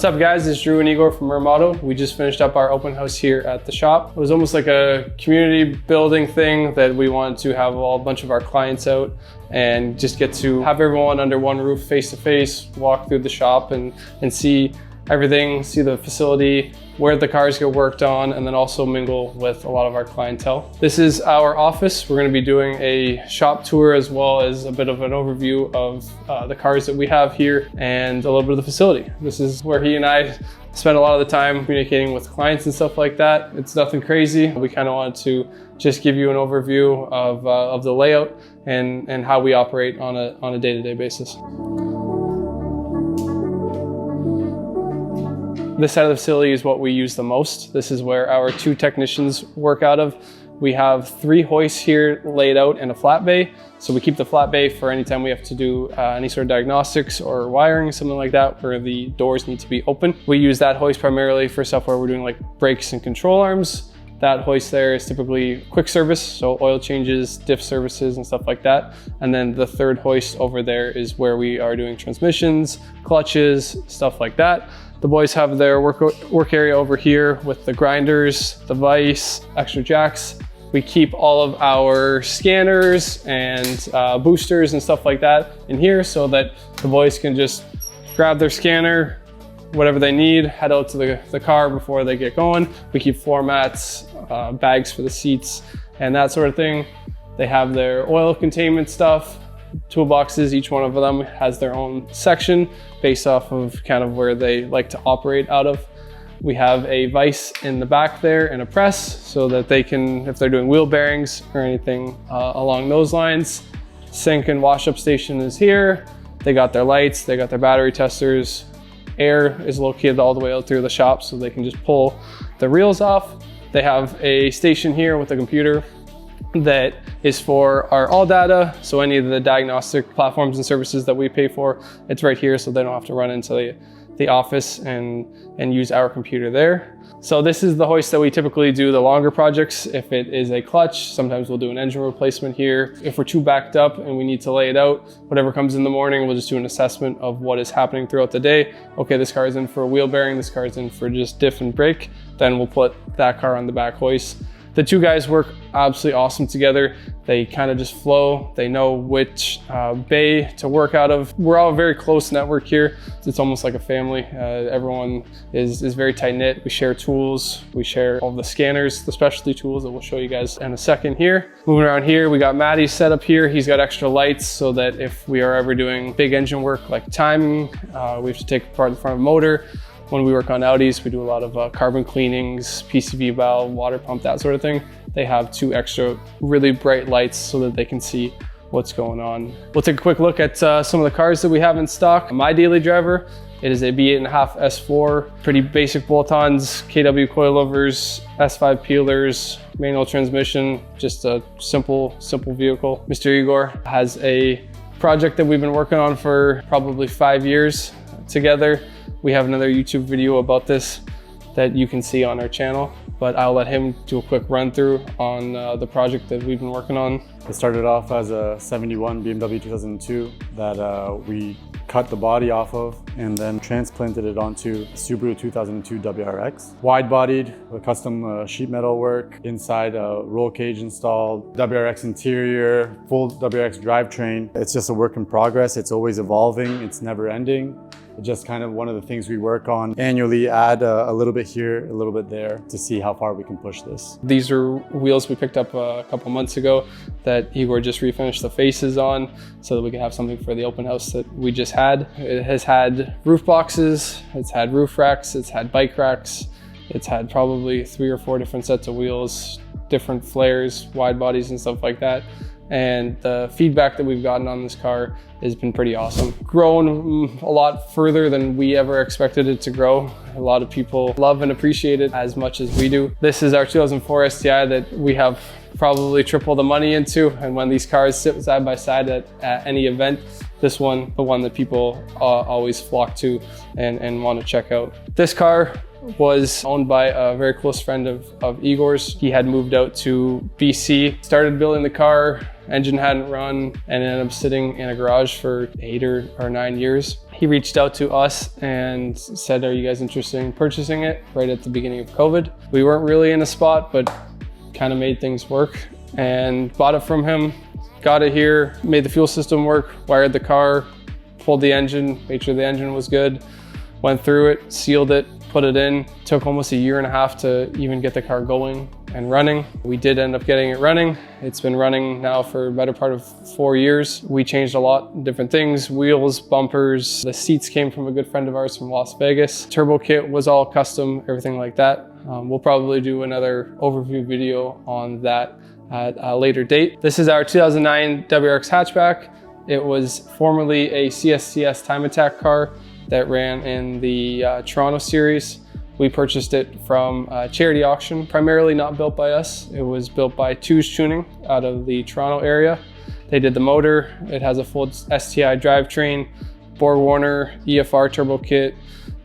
What's up guys, it's Drew and Igor from Mirm Auto. We just finished up our open house here at the shop. It was almost like a community building thing that we wanted to have a bunch of our clients out and just get to have everyone under one roof face to face, walk through the shop and see everything, see the facility, where the cars get worked on, and then also mingle with a lot of our clientele. This is our office. We're going to be doing a shop tour as well as a bit of an overview of the cars that we have here and a little bit of the facility. This is where he and I spend a lot of the time communicating with clients and stuff like that. It's nothing crazy. We kind of wanted to just give you an overview of the layout and how we operate on a day-to-day basis. This side of the facility is what we use the most. This is where our 2 technicians work out of. We have 3 hoists here laid out in a flat bay. So we keep the flat bay for any time we have to do any sort of diagnostics or wiring, something like that, where the doors need to be open. We use that hoist primarily for stuff where we're doing like brakes and control arms. That hoist there is typically quick service, so oil changes, diff services and stuff like that. And then the 3rd hoist over there is where we are doing transmissions, clutches, stuff like that. The boys have their work area over here with the grinders, the vise, extra jacks. We keep all of our scanners and boosters and stuff like that in here so that the boys can just grab their scanner, whatever they need, head out to the car before they get going. We keep floor mats, bags for the seats, and that sort of thing. They have their oil containment stuff, toolboxes. Each one of them has their own section based off of kind of where they like to operate out of. We have a vise in the back there and a press so that they can, if they're doing wheel bearings or anything along those lines. Sink and wash up station is here. They got their lights, they got their battery testers. Air is located all the way out through the shop so they can just pull the reels off. They have a station here with a computer that is for our all data. So any of the diagnostic platforms and services that we pay for, it's right here so they don't have to run into the office and use our computer there. So this is the hoist that we typically do the longer projects. If it is a clutch, sometimes we'll do an engine replacement here. If we're too backed up and we need to lay it out, whatever comes in the morning, we'll just do an assessment of what is happening throughout the day. Okay, this car is in for a wheel bearing, this car is in for just diff and brake. Then we'll put that car on the back hoist. The 2 guys work absolutely awesome together. They kind of just flow. They know which bay to work out of. We're all a very close network here. It's almost like a family. Everyone is very tight knit. We share tools. We share all the scanners, the specialty tools that we'll show you guys in a second here. Moving around here, we got Matty set up here. He's got extra lights so that if we are ever doing big engine work like timing, we have to take apart the front of the motor. When we work on Audis, we do a lot of carbon cleanings, PCV valve, water pump, that sort of thing. They have 2 extra really bright lights so that they can see what's going on. We'll take a quick look at some of the cars that we have in stock. My daily driver, it is a B8.5 S4, pretty basic bolt-ons, KW coilovers, S5 peelers, manual transmission, just a simple vehicle. Mr. Igor has a project that we've been working on for probably 5 years together. We have another YouTube video about this that you can see on our channel, but I'll let him do a quick run through on the project that we've been working on. It started off as a 71 BMW 2002 that we cut the body off of and then transplanted it onto Subaru 2002 WRX. Wide-bodied with custom sheet metal work, inside a roll cage installed, WRX interior, full WRX drivetrain. It's just a work in progress. It's always evolving. It's never ending. It's just kind of one of the things we work on annually, add a little bit here, a little bit there to see how far we can push this. These are wheels we picked up a couple months ago that Igor just refinished the faces on so that we can have something for the open house that we just had. It has had roof boxes, it's had roof racks, it's had bike racks, it's had probably 3 or 4 different sets of wheels, different flares, wide bodies and stuff like that. And the feedback that we've gotten on this car has been pretty awesome. Grown a lot further than we ever expected it to grow. A lot of people love and appreciate it as much as we do. This is our 2004 STI that we have probably triple the money into. And when these cars sit side by side at any event, this one, the one that people always flock to and want to check out. This car was owned by a very close friend of Igor's. He had moved out to BC, started building the car, engine hadn't run, and ended up sitting in a garage for 8 or 9 years. he reached out to us and said, are you guys interested in purchasing it, right at the beginning of COVID. We weren't really in a spot, but kind of made things work and bought it from him, got it here, made the fuel system work, wired the car, pulled the engine, made sure the engine was good, went through it, sealed it, put it in. Took almost a year and a half to even get the car going and running. We did end up getting it running. It's been running now for a better part of 4 years. We changed a lot, different things, wheels, bumpers. The seats came from a good friend of ours from Las Vegas. Turbo kit was all custom, everything like that. We'll probably do another overview video on that at a later date. This is our 2009 WRX hatchback. It was formerly a CSCS time attack car that ran in the Toronto series. We purchased it from a charity auction, primarily not built by us. It was built by Two's Tuning out of the Toronto area. They did the motor. It has a full STI drivetrain, Borg-Warner EFR turbo kit,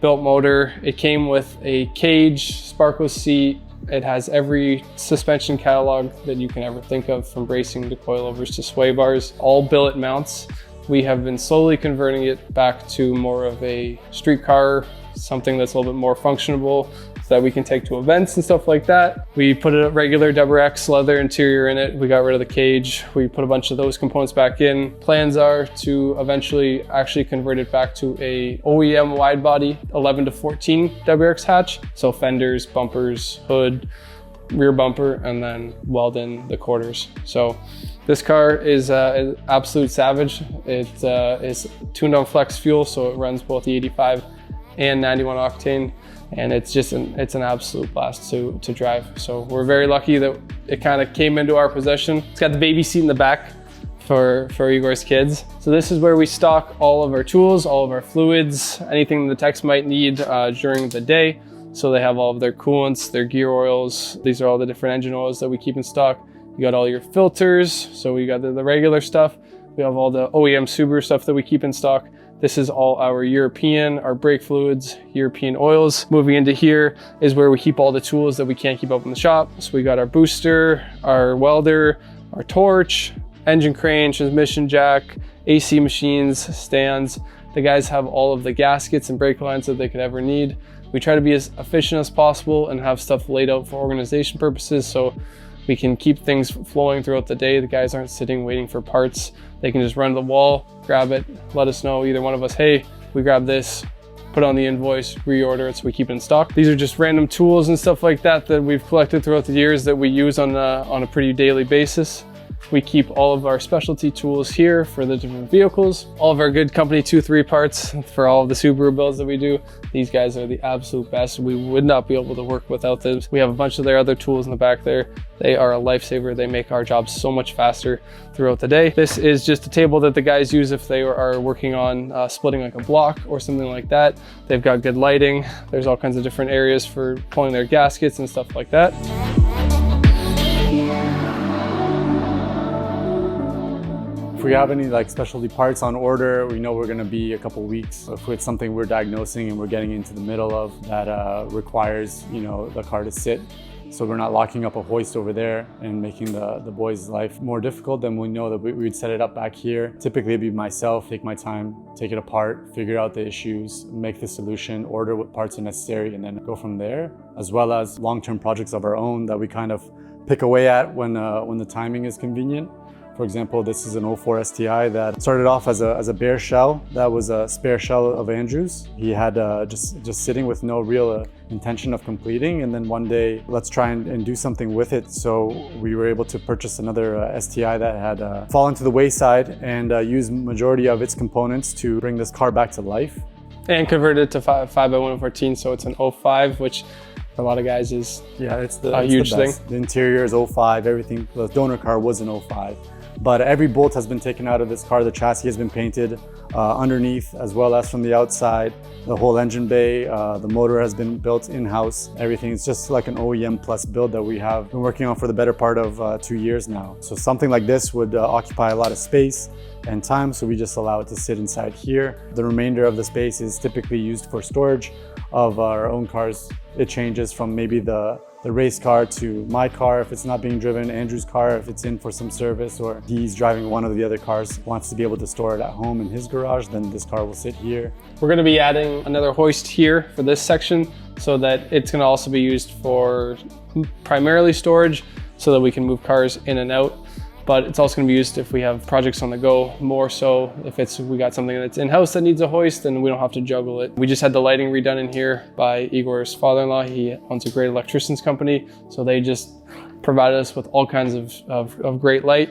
built motor. It came with a cage, sparkle seat. It has every suspension catalog that you can ever think of, from bracing to coilovers to sway bars, all billet mounts. We have been slowly converting it back to more of a street car, something that's a little bit more functional so that we can take to events and stuff like that. We put a regular WRX leather interior in it. We got rid of the cage. We put a bunch of those components back in. Plans are to eventually actually convert it back to a OEM wide body 11 to 14 WRX hatch. So fenders, bumpers, hood, rear bumper, and then weld in the quarters. So this car is an absolute savage. It is tuned on flex fuel, so it runs both the 85 and 91 octane, and it's an absolute blast to drive. So we're very lucky that it kind of came into our possession. It's got the baby seat in the back for Igor's kids. So this is where we stock all of our tools, all of our fluids, anything the techs might need during the day. So they have all of their coolants, their gear oils. These are all the different engine oils that we keep in stock. You got all your filters. So we got the regular stuff. We have all the OEM Subaru stuff that we keep in stock. This is all our European, our brake fluids, European oils. Moving into here is where we keep all the tools that we can't keep up in the shop. So we got our booster, our welder, our torch, engine crane, transmission jack, AC machines, stands. The guys have all of the gaskets and brake lines that they could ever need. We try to be as efficient as possible and have stuff laid out for organization purposes, so we can keep things flowing throughout the day. The guys aren't sitting waiting for parts. They can just run to the wall, grab it, let us know, either one of us, hey, we grabbed this, put on the invoice, reorder it so we keep it in stock. These are just random tools and stuff like that that we've collected throughout the years that we use on a pretty daily basis. We keep all of our specialty tools here for the different vehicles. All of our good company 2-3 parts for all of the Subaru builds that we do. These guys are the absolute best. We would not be able to work without them. We have a bunch of their other tools in the back there. They are a lifesaver. They make our jobs so much faster throughout the day. This is just a table that the guys use if they are working on splitting like a block or something like that. They've got good lighting. There's all kinds of different areas for pulling their gaskets and stuff like that. If we have any like specialty parts on order, we know we're going to be a couple weeks. If it's something we're diagnosing and we're getting into the middle of that requires, the car to sit, so we're not locking up a hoist over there and making the boys' life more difficult, then we know that we'd set it up back here. Typically it'd be myself, take my time, take it apart, figure out the issues, make the solution, order what parts are necessary, and then go from there. As well as long-term projects of our own that we kind of pick away at when the timing is convenient. For example, this is an 04 STI that started off as a bare shell. That was a spare shell of Andrew's. He had just sitting with no real intention of completing. And then one day, let's try and do something with it. So we were able to purchase another STI that had fallen to the wayside and use majority of its components to bring this car back to life. And convert it to 5x114, so it's an 05, which for a lot of guys is it's a huge thing. The interior is 05, everything. The donor car was an 05. But every bolt has been taken out of this car. The chassis has been painted underneath as well as from the outside. The whole engine bay, the motor has been built in-house. Everything is just like an OEM plus build that we have been working on for the better part of 2 years now. So something like this would occupy a lot of space and time, so we just allow it to sit inside here. The remainder of the space is typically used for storage of our own cars. It changes from maybe the the race car to my car if it's not being driven, Andrew's car if it's in for some service, or he's driving one of the other cars, wants to be able to store it at home in his garage, then this car will sit here. We're going to be adding another hoist here for this section so that it's going to also be used for primarily storage so that we can move cars in and out. But it's also going to be used if we have projects on the go, more so if we got something that's in-house that needs a hoist, then we don't have to juggle it. We just had the lighting redone in here by Igor's father-in-law. He owns a great electricians company, so they just provided us with all kinds of great light.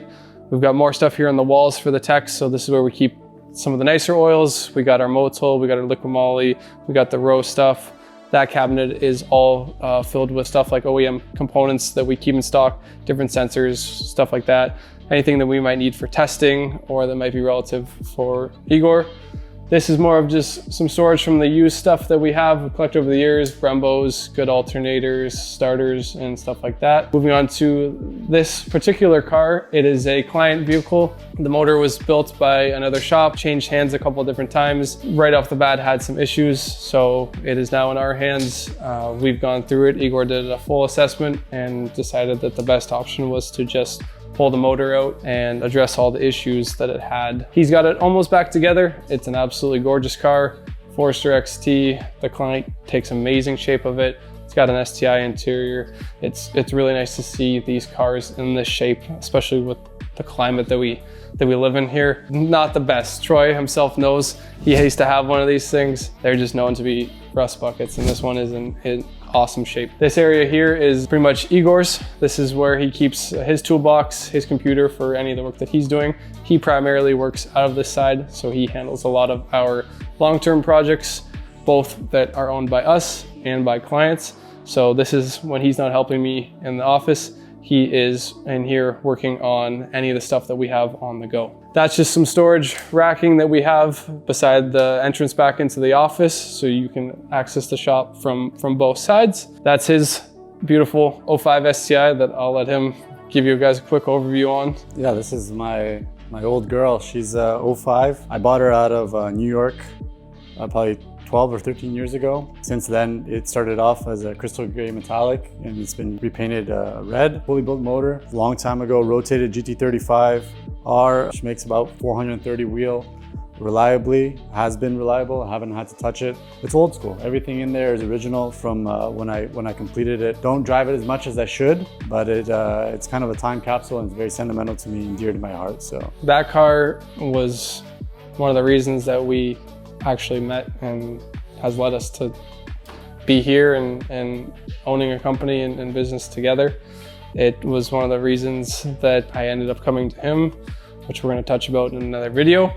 We've got more stuff here on the walls for the techs, so this is where we keep some of the nicer oils. We got our Motul, we got our liquid moly, we got the row stuff. That cabinet is all filled with stuff like OEM components that we keep in stock, different sensors, stuff like that. Anything that we might need for testing or that might be relative for Igor. This is more of just some storage from the used stuff that we collected over the years, Brembos, good alternators, starters, and stuff like that. Moving on to this particular car, it is a client vehicle. The motor was built by another shop, changed hands a couple of different times. Right off the bat had some issues, so it is now in our hands. We've gone through it. Igor did a full assessment and decided that the best option was to just pull the motor out and address all the issues that it had. He's got it almost back together. It's an absolutely gorgeous car. Forester XT, the client takes amazing shape of it. It's got an STI interior. It's really nice to see these cars in this shape, especially with the climate that we live in here. Not the best. Troy himself knows he hates to have one of these things. They're just known to be rust buckets, and this one is in awesome shape. This area here is pretty much Igor's. This is where he keeps his toolbox, his computer for any of the work that he's doing. He primarily works out of this side, so he handles a lot of our long-term projects, both that are owned by us and by clients. So this is when he's not helping me in the office. He is in here working on any of the stuff that we have on the go. That's just some storage racking that we have beside the entrance back into the office, so you can access the shop from both sides. That's his beautiful 05 STI that I'll let him give you guys a quick overview on. Yeah, this is my old girl. She's 05. I bought her out of New York probably 12 or 13 years ago. Since then, it started off as a crystal gray metallic and it's been repainted red. Fully built motor. A long time ago, rotated GT35R, which makes about 430 wheel. Reliably, has been reliable. I haven't had to touch it. It's old school. Everything in there is original from when I completed it. Don't drive it as much as I should, but it's kind of a time capsule and it's very sentimental to me and dear to my heart. So that car was one of the reasons that we actually met and has led us to be here and owning a company and business together. It was one of the reasons that I ended up coming to him, which we're going to touch about in another video.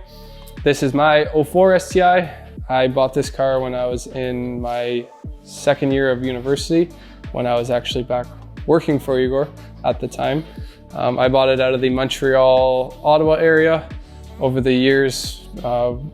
This is my 04 STI. I bought this car when I was in my second year of university, when I was actually back working for Igor at the time. I bought it out of the Montreal, Ottawa area. Over the years,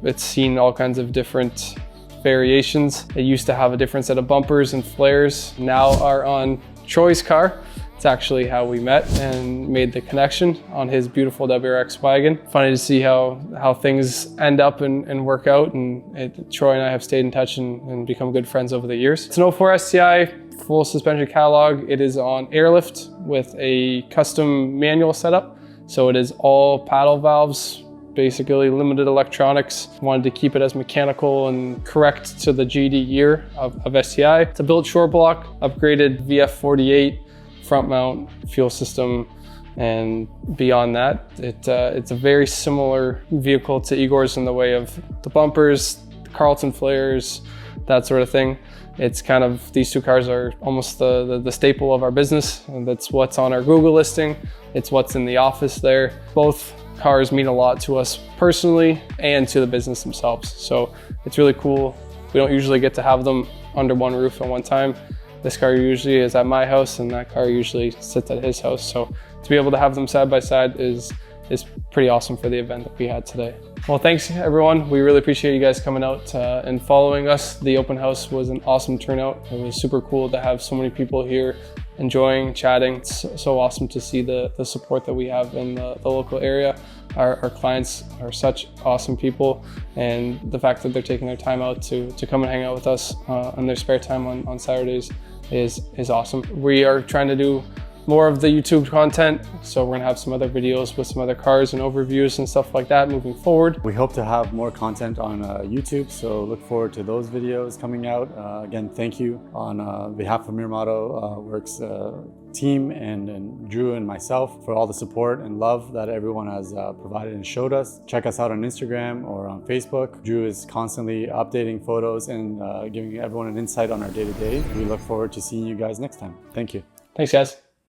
it's seen all kinds of different variations. It used to have a different set of bumpers and flares, now are on Troy's car. It's actually how we met and made the connection on his beautiful WRX wagon. Funny to see how things end up and work out, and Troy and I have stayed in touch and become good friends over the years. It's an 04 STI, full suspension catalog. It is on airlift with a custom manual setup. So it is all paddle valves, basically limited electronics. Wanted to keep it as mechanical and correct to the GD year of STI. It's a built short block, upgraded VF48 front mount fuel system, and beyond that, it's a very similar vehicle to Igor's in the way of the bumpers, the Carlton flares, that sort of thing. It's kind of, these two cars are almost the staple of our business, and that's what's on our Google listing. It's what's in the office there. Both cars mean a lot to us personally and to the business themselves. So it's really cool. We don't usually get to have them under one roof at one time. This car usually is at my house and that car usually sits at his house. So to be able to have them side by side is pretty awesome for the event that we had today. Well, thanks everyone. We really appreciate you guys coming out and following us. The open house was an awesome turnout. It was super cool to have so many people here enjoying, chatting. It's so awesome to see the support that we have in the local area. Our clients are such awesome people, and the fact that they're taking their time out to come and hang out with us in their spare time on Saturdays is awesome. We are trying to do more of the YouTube content, so we're gonna have some other videos with some other cars and overviews and stuff like that moving forward. We hope to have more content on YouTube, so look forward to those videos coming out. Again, thank you on behalf of Mirm Autoworks team and Drew and myself for all the support and love that everyone has provided and showed us. Check us out on Instagram or on Facebook. Drew is constantly updating photos and giving everyone an insight on our day-to-day. We look forward to seeing you guys next time. Thank you. Thanks, guys.